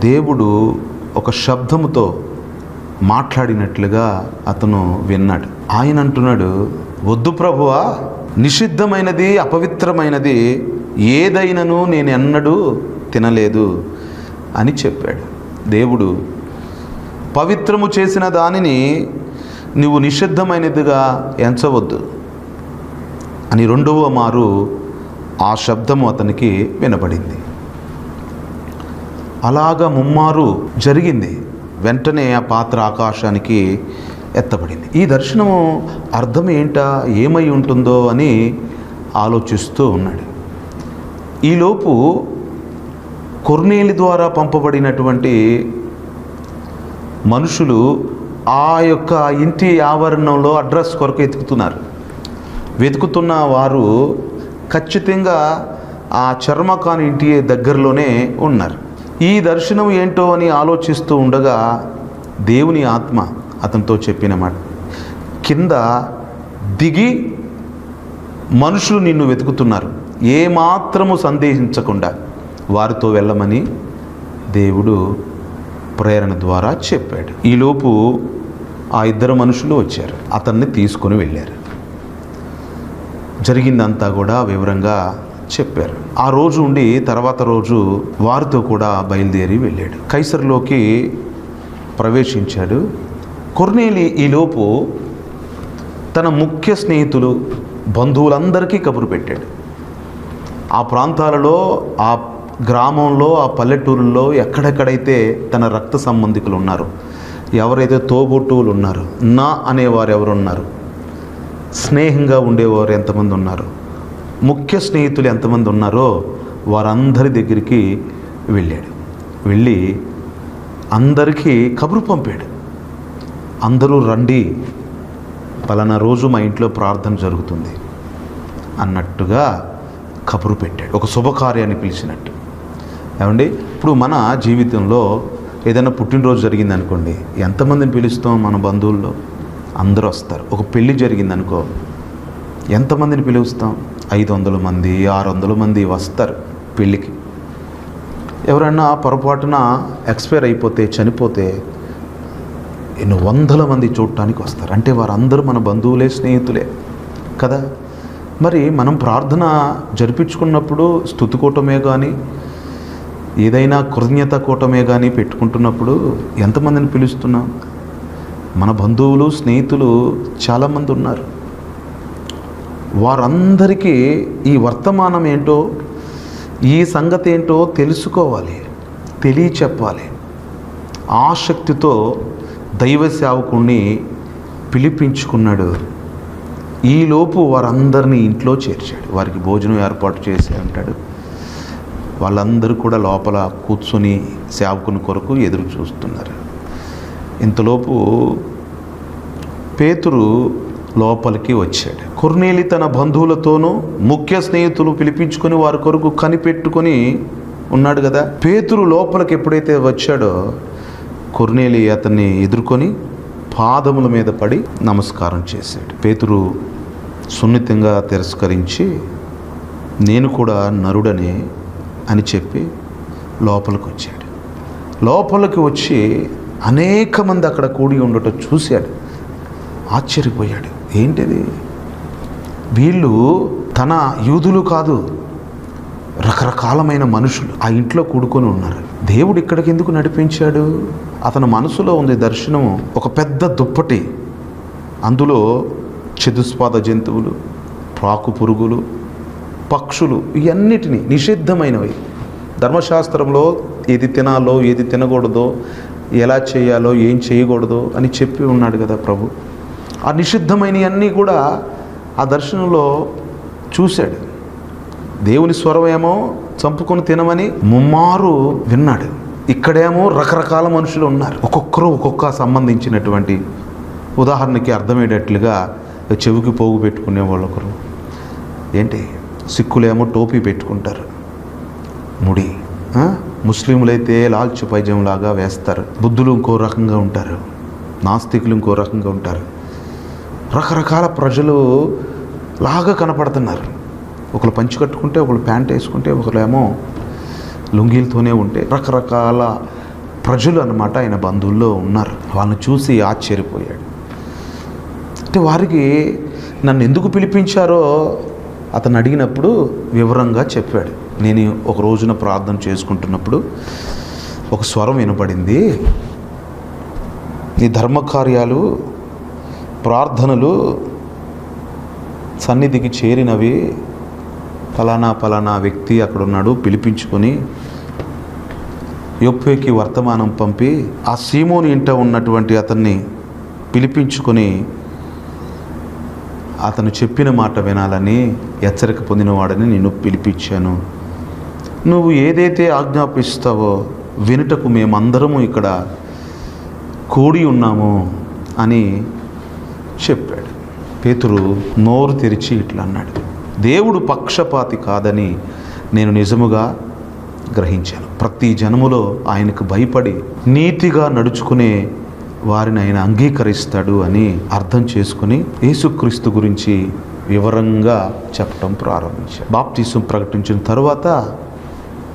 దేవుడు ఒక శబ్దముతో మాట్లాడినట్లుగా అతను విన్నాడు. ఆయన అంటున్నాడు, వద్దు ప్రభువా, నిషిద్ధమైనది అపవిత్రమైనది ఏదైనను నేను ఎన్నడూ తినలేదు అని చెప్పాడు. దేవుడు పవిత్రము చేసిన దానిని నువ్వు నిషిద్ధమైనదిగా ఎంచవద్దు అని రెండవ మారు ఆ శబ్దము అతనికి వినబడింది. అలాగా ముమ్మారు జరిగింది. వెంటనే ఆ పాత్ర ఆకాశానికి ఎత్తబడింది. ఈ దర్శనము అర్థం ఏంటా, ఏమై ఉంటుందో అని ఆలోచిస్తూ ఉన్నాడు. ఈలోపు కొర్నేలి ద్వారా పంపబడినటువంటి మనుషులు ఆ యొక్క ఇంటి ఆవరణంలో అడ్రస్ కొరకు వెతుకుతున్న వారు ఖచ్చితంగా ఆ చర్మకాని ఇంటి దగ్గరలోనే ఉన్నారు. ఈ దర్శనం ఏంటో అని ఆలోచిస్తూ ఉండగా దేవుని ఆత్మ అతనితో చెప్పిన మాట, కింద దిగి మనుషులు నిన్ను వెతుకుతున్నారు, ఏమాత్రము సందేహించకుండా వారితో వెళ్ళమని దేవుడు ప్రేరణ ద్వారా చెప్పాడు. ఈలోపు ఆ ఇద్దరు మనుషులు వచ్చారు, అతన్ని తీసుకొని వెళ్ళారు. జరిగిందంతా కూడా వివరంగా చెప్పారు. ఆ రోజు ఉండి తర్వాత రోజు వారితో కూడా బయలుదేరి వెళ్ళాడు. కైసరులోకి ప్రవేశించాడు. కొర్నేలి ఈలోపు తన ముఖ్య స్నేహితులు, బంధువులందరికీ కబురు పెట్టాడు. ఆ ప్రాంతాలలో, ఆ గ్రామంలో, ఆ పల్లెటూరుల్లో ఎక్కడెక్కడైతే తన రక్త సంబంధికులు ఉన్నారో, ఎవరైతే తోబుట్టువులు ఉన్నారో, నా అనేవారు ఎవరున్నారు, స్నేహంగా ఉండేవారు ఎంతమంది ఉన్నారు, ముఖ్య స్నేహితులు ఎంతమంది ఉన్నారో వారందరి దగ్గరికి వెళ్ళాడు. వెళ్ళి అందరికీ కబురు పంపాడు. అందరూ రండి, పలానా రోజు మా ఇంట్లో ప్రార్థన జరుగుతుంది అన్నట్టుగా కబురు పెట్టాడు. ఒక శుభకార్యాన్ని పిలిచినట్టు. ఏమండి, ఇప్పుడు మన జీవితంలో ఏదైనా పుట్టినరోజు జరిగిందనుకోండి, ఎంతమందిని పిలుస్తాం? మన బంధువుల్లో అందరూ వస్తారు. ఒక పెళ్ళి జరిగిందనుకో, ఎంతమందిని పిలుస్తాం? 500 మంది, 600 మంది వస్తారు పెళ్ళికి. ఎవరైనా పొరపాటున ఎక్స్పైర్ అయిపోతే, చనిపోతే ఎన్నో వందల మంది చూడటానికి వస్తారు. అంటే వారందరూ మన బంధువులే, స్నేహితులే కదా. మరి మనం ప్రార్థన జరిపించుకున్నప్పుడు స్తుతి కూటమే కానీ, ఏదైనా కృతజ్ఞత కూటమే కానీ పెట్టుకుంటున్నప్పుడు ఎంతమందిని పిలుస్తున్నాం? మన బంధువులు, స్నేహితులు చాలామంది ఉన్నారు. వారందరికీ ఈ వర్తమానం ఏంటో, ఈ సంగతి ఏంటో తెలుసుకోవాలి, తెలియచెప్పాలి. ఆసక్తితో దైవ సేవకుణ్ణి పిలిపించుకున్నాడు. ఈలోపు వారందరినీ ఇంట్లో చేర్చాడు. వారికి భోజనం ఏర్పాటు చేసి ఉంటాడు. వాళ్ళందరూ కూడా లోపల కూర్చొని సేవకుని కొరకు ఎదురు చూస్తున్నారు. ఇంతలోపు పేతురు లోపలికి వచ్చాడు. కొర్నేలి తన బంధువులతోనూ ముఖ్య స్నేహితులు పిలిపించుకొని వారి కొరకు కనిపెట్టుకొని ఉన్నాడు కదా. పేతురు లోపలికి ఎప్పుడైతే వచ్చాడో కొర్నేలి అతన్ని ఎదుర్కొని పాదముల మీద పడి నమస్కారం చేశాడు. పేతురు సున్నితంగా తిరస్కరించి, నేను కూడా నరుడనే అని చెప్పి లోపలికి వచ్చాడు. లోపలికి వచ్చి అనేక మంది అక్కడ కూడి ఉండటం చూశాడు. ఆశ్చర్యపోయాడు. ఏంటిది? వీళ్ళు తన యూదులు కాదు, రకరకాలమైన మనుషులు ఆ ఇంట్లో కూడుకొని ఉన్నారు. దేవుడు ఇక్కడికి ఎందుకు నడిపించాడు? అతని మనసులో ఉంది దర్శనము. ఒక పెద్ద దుప్పటి, అందులో చతుస్పాద జంతువులు, ప్రాకు పురుగులు, పక్షులు, ఇవన్నిటినీ నిషిద్ధమైనవి, ధర్మశాస్త్రంలో ఏది తినాలో ఏది తినకూడదో, ఎలా చేయాలో ఏం చేయకూడదో అని చెప్పి ఉన్నాడు కదా ప్రభు. ఆ నిషిద్ధమైనవన్నీ కూడా ఆ దర్శనంలో చూశాడు. దేవుని స్వరం ఏమో చంపుకొని తినమని ముమ్మారు విన్నాడు. ఇక్కడేమో రకరకాల మనుషులు ఉన్నారు, ఒక్కొక్కరు ఒక్కొక్క సంబంధించినటువంటి. ఉదాహరణకి అర్థమయ్యేటట్లుగా చెవికి పోగు పెట్టుకునే వాళ్ళు ఒకరు, ఏంటి సిక్కులేమో టోపీ పెట్టుకుంటారు, ముడి. ముస్లింలైతే లాల్చి పైజంలాగా వేస్తారు. బుద్ధులు ఇంకో రకంగా ఉంటారు, నాస్తికులు ఇంకో రకంగా ఉంటారు. రకరకాల ప్రజలు లాగా కనపడుతున్నారు. ఒకరు పంచి కట్టుకుంటే, ఒకరు ప్యాంట్ వేసుకుంటే, ఒకరేమో లుంగీలతోనే ఉంటే, రకరకాల ప్రజలు అన్నమాట ఆయన బంధువుల్లో ఉన్నారు. వాళ్ళని చూసి ఆశ్చర్యపోయాడు. అంటే వారికి నన్ను ఎందుకు పిలిపించారో అతను అడిగినప్పుడు వివరంగా చెప్పాడు. నేను ఒక రోజున ప్రార్థన చేసుకుంటున్నప్పుడు ఒక స్వరం వినపడింది, నీ ధర్మకార్యాలు ప్రార్థనలు సన్నిధికి చేరినవి, ఫలానా వ్యక్తి అక్కడ ఉన్నాడు, పిలిపించుకొని యొప్పేకి వర్తమానం పంపి ఆ సీమోను ఇంట ఉన్నటువంటి అతన్ని పిలిపించుకొని అతను చెప్పిన మాట వినాలని హెచ్చరిక పొందినవాడని నిన్ను పిలిపించాను. నువ్వు ఏదైతే ఆజ్ఞాపిస్తావో వినుటకు మేమందరము ఇక్కడ కూడి ఉన్నాము అని చెప్పాడు. పేతురు నోరు తెరిచి ఇట్లా అన్నాడు, దేవుడు పక్షపాతి కాదని నేను నిజముగా గ్రహించాను. ప్రతి జనములో ఆయనకు భయపడి నీతిగా నడుచుకునే వారిని ఆయన అంగీకరిస్తాడు అని అర్థం చేసుకుని యేసుక్రీస్తు గురించి వివరంగా చెప్పడం ప్రారంభించాడు. బాప్తిసం ప్రకటించిన తర్వాత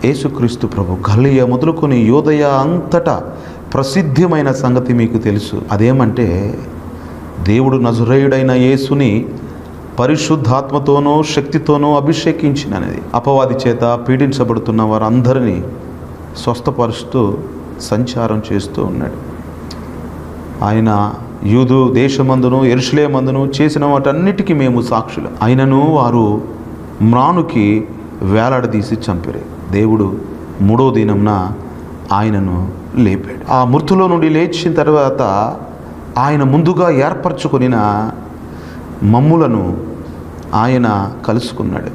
యేసుక్రీస్తు ప్రభు గలిలయ మొదలుకొని యోదయ అంతటా ప్రసిద్ధమైన సంగతి మీకు తెలుసు. అదేమంటే దేవుడు నజరేయుడైన యేసుని పరిశుద్ధాత్మతోనూ శక్తితోనూ అభిషేకించినది. అపవాది చేత పీడించబడుతున్న వారందరినీ స్వస్థపరుస్తూ సంచారం చేస్తూ ఉన్నాడు. ఆయన యూదు దేశమందును యెరూషలేమందును చేసిన వాటన్నిటికీ మేము సాక్షులు. ఆయనను వారు మ్రానుకి వేలాడదీసి చంపిరే. దేవుడు 3వ దినంన ఆయనను లేపాడు. ఆ మృతులో నుండి లేచిన తర్వాత ఆయన ముందుగా ఏర్పరచుకొనిన మమ్ములను ఆయన కలుసుకున్నాడు.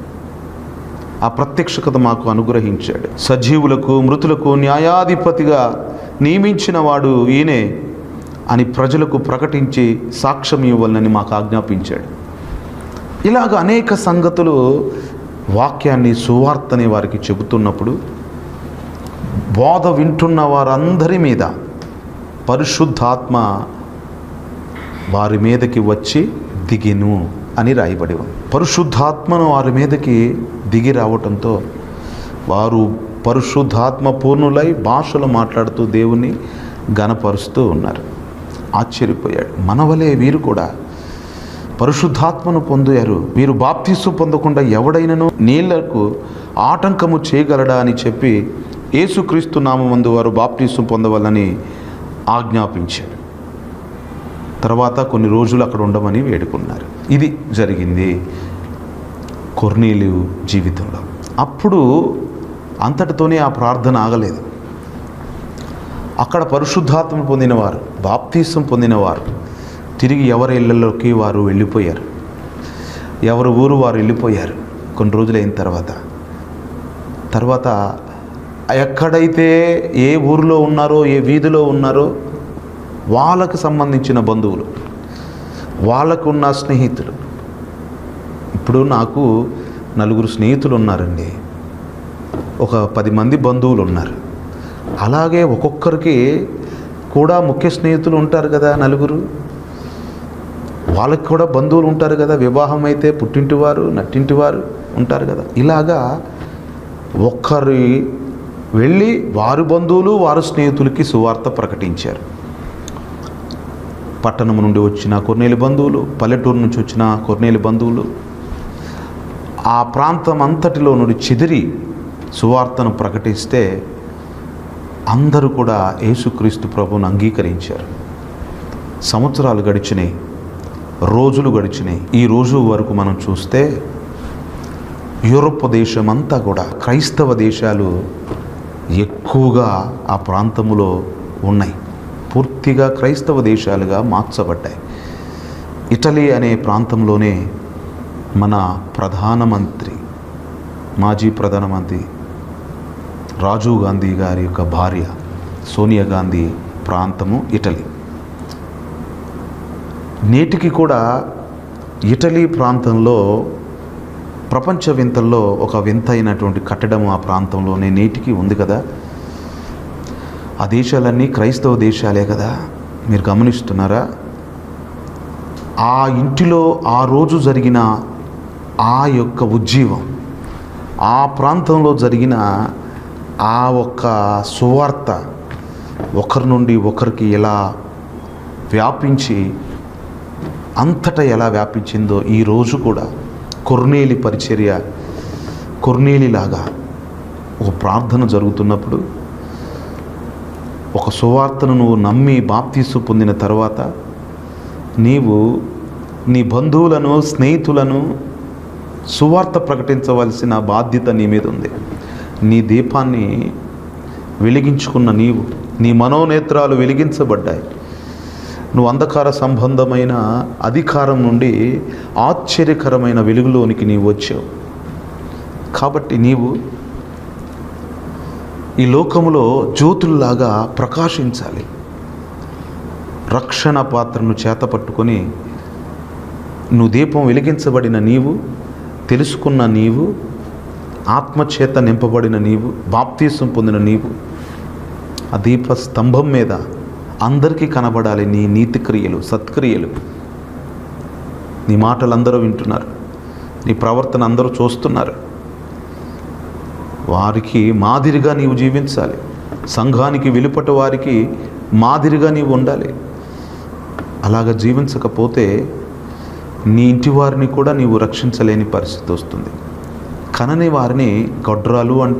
ఆ ప్రత్యక్షత మాకు అనుగ్రహించాడు. సజీవులకు మృతులకు న్యాయాధిపతిగా నియమించిన వాడు ఈయనే అని ప్రజలకు ప్రకటించి సాక్ష్యం ఇవ్వాలని మాకు ఆజ్ఞాపించాడు. ఇలాగ అనేక సంగతులు వాక్యాన్ని సువార్తని వారికి చెబుతున్నప్పుడు బోధ వింటున్న వారందరి మీద పరిశుద్ధాత్మ వారి మీదకి వచ్చి దిగిను అని రాయబడి ఉంది. పరిశుద్ధాత్మను వారి మీదకి దిగి రావటంతో వారు పరిశుద్ధాత్మ పూర్ణులై భాషలు మాట్లాడుతూ దేవుని ఘనపరుస్తూ ఉన్నారు. ఆశ్చర్యపోయాడు. మనవలే వీరు కూడా పరిశుద్ధాత్మను పొందారు. వీరు బాప్తిసం పొందకుండా ఎవడైనను నీళ్లకు ఆటంకము చేయగలడా అని చెప్పి యేసుక్రీస్తు నామమందు వారు బాప్తిసం పొందవాలని ఆజ్ఞాపించాడు. తర్వాత కొన్ని రోజులు అక్కడ ఉండమని వేడుకున్నారు. ఇది జరిగింది కొర్నేలియు జీవితంలో. అప్పుడు అంతటితోనే ఆ ప్రార్థన ఆగలేదు. అక్కడ పరిశుద్ధాత్మ పొందినవారు, బాప్తిసం పొందినవారు తిరిగి ఎవరి ఇళ్లలోకి వారు వెళ్ళిపోయారు. ఎవరి ఊరు వారు వెళ్ళిపోయారు. కొన్ని రోజులైన తర్వాత ఎక్కడైతే ఏ ఊరిలో ఉన్నారో ఏ వీధిలో ఉన్నారో వాళ్ళకు సంబంధించిన బంధువులు, వాళ్ళకున్న స్నేహితులు. ఇప్పుడు నాకు 4 స్నేహితులు ఉన్నారండి, ఒక 10 మంది బంధువులు ఉన్నారు. అలాగే ఒక్కొక్కరికి కూడా ముఖ్య స్నేహితులు ఉంటారు కదా, 4. వాళ్ళకి కూడా బంధువులు ఉంటారు కదా. వివాహం అయితే పుట్టింటివారు నట్టింటివారు ఉంటారు కదా. ఇలాగా ఒక్కరి వెళ్ళి వారి బంధువులు వారి స్నేహితులకి సువార్త ప్రకటించారు. పట్టణం నుండి వచ్చిన కొర్నేలి బంధువులు, పల్లెటూరు నుంచి వచ్చిన కొర్నేలి బంధువులు ఆ ప్రాంతం అంతటిలో నుండి చెదిరి సువార్తను ప్రకటిస్తే అందరూ కూడా యేసుక్రీస్తు ప్రభువును అంగీకరించారు. సంవత్సరాలు గడిచినాయి, రోజులు గడిచినాయి. ఈ రోజు వరకు మనం చూస్తే యూరోప్ దేశం అంతా కూడా క్రైస్తవ దేశాలు ఎక్కువగా ఆ ప్రాంతంలో ఉన్నాయి. పూర్తిగా క్రైస్తవ దేశాలుగా మార్చబడ్డాయి. ఇటలీ అనే ప్రాంతంలోనే మన మాజీ ప్రధానమంత్రి రాజీవ్ గాంధీ గారి యొక్క భార్య సోనియా గాంధీ ప్రాంతము ఇటలీ. నేటికి కూడా ఇటలీ ప్రాంతంలో ప్రపంచ వింతల్లో ఒక వింత అయినటువంటి కట్టడం ఆ ప్రాంతంలోనే నేటికి ఉంది కదా. ఆ దేశాలన్నీ క్రైస్తవ దేశాలే కదా, మీరు గమనిస్తున్నారా? ఆ ఇంటిలో ఆ రోజు జరిగిన ఆ యొక్క ఉజ్జీవం, ఆ ప్రాంతంలో జరిగిన ఆ ఒక్క సువార్త ఒకరి నుండి ఒకరికి ఎలా వ్యాపించి అంతటా ఎలా వ్యాపించిందో ఈరోజు కూడా కొర్నేలి పరిచర్య, కొర్నేలిలాగా ఒక ప్రార్థన జరుగుతున్నప్పుడు, ఒక సువార్తను నువ్వు నమ్మి బాప్తీసు పొందిన తర్వాత నీవు నీ బంధువులను, స్నేహితులను సువార్త ప్రకటించవలసిన బాధ్యత నీ మీద ఉంది. నీ దీపాన్ని వెలిగించుకున్న నీవు, నీ మనోనేత్రాలు వెలిగించబడ్డాయి. నువ్వు అంధకార సంబంధమైన అధికారం నుండి ఆశ్చర్యకరమైన వెలుగులోనికి నీవు వచ్చావు. కాబట్టి నీవు ఈ లోకములో జ్యోతుల్లాగా ప్రకాశించాలి. రక్షణ పాత్రను చేతపట్టుకొని నువ్వు దీపం వెలిగించబడిన నీవు, తెలుసుకున్న నీవు, ఆత్మచేత నింపబడిన నీవు, బాప్తీసం పొందిన నీవు, ఆ దీప స్తంభం మీద అందరికీ కనబడాలి నీ నీతి క్రియలు, సత్క్రియలు. నీ మాటలు అందరూ వింటున్నారు, నీ ప్రవర్తన అందరూ చూస్తున్నారు. వారికి మాదిరిగా నీవు జీవించాలి. సంఘానికి వెలుపట వారికి మాదిరిగా నీవు ఉండాలి. అలాగ జీవించకపోతే నీ ఇంటి వారిని కూడా నీవు రక్షించలేని పరిస్థితి వస్తుంది. కనని వారిని గొడ్రాలు అంటే